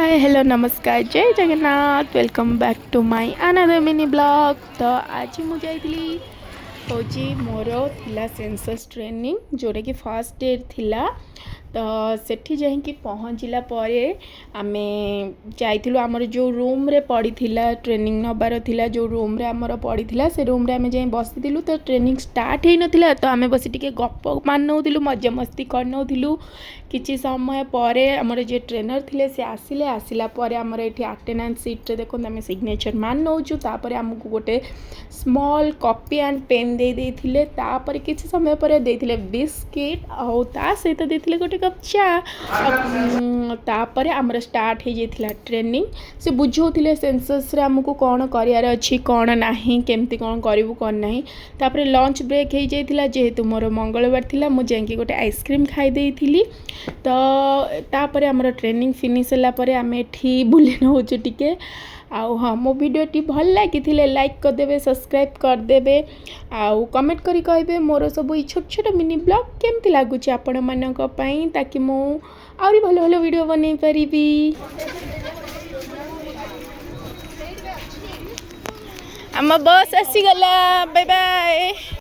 हाय hello नमस्कार जय Jagannath welcome back to my another mini blog. तो आज मुझे हूँ मोर थिला सेंसस ट्रेनिंग जोटा कि फर्स्ट डे थिला। तो सेठी जाइकी पहुँचला आमे जाइलु आमर जो रूम रे पड़ी थिला ट्रेनिंग नबार थिला जो रूम रे आमर पड़ी थिला से रूम रे आमे जाई बसिलु। तो ट्रेनिंग स्टार्ट ही नथिला तो आमे बसी टिके गप मान नौथिलु मजा मस्ती कर नौथिलु। किछि समय पर आमर जे ट्रेनर थिले से आसिले आसिला पर आमर एठी अटेंडेंस सीट रे देखो आमे सिग्नेचर मान नौचु। तापर आमको गोटे स्मॉल कॉपी एंड पेन दे देथिले। तापर किछि समय पर देथिले बिस्किट आ ता सहित देथिले गोटे कप चा। तापर आमर स्टार्ट हो जाइथिला ट्रेनिंग। से बुझौथिले सेंसस रे हमको कौन करियार अछि कौन नाही केमती कौन करिवु कौन नाही। तापर लंच ब्रेक हो जाइथिला जेहेतु मोर मंगलवार थिला मु जाइकी गोटे आइसक्रीम खाई देइथिली। तो तापर आमर ट्रेनिंग फिनिश होला परे आमे एठी बुली नउछु टिके। आउ हाँ मो भिडियोटी भल लगी लाइक करदे सब्सक्राइब करदे आउ कमेंट करी कहबे मोर सब छोट छोट मिनी ब्लॉग केमती लगुच आपण मानक पई ताकि मु आउरी भल भल वीडियो बनै परिबी। आम बस आसी गला बाय बाय।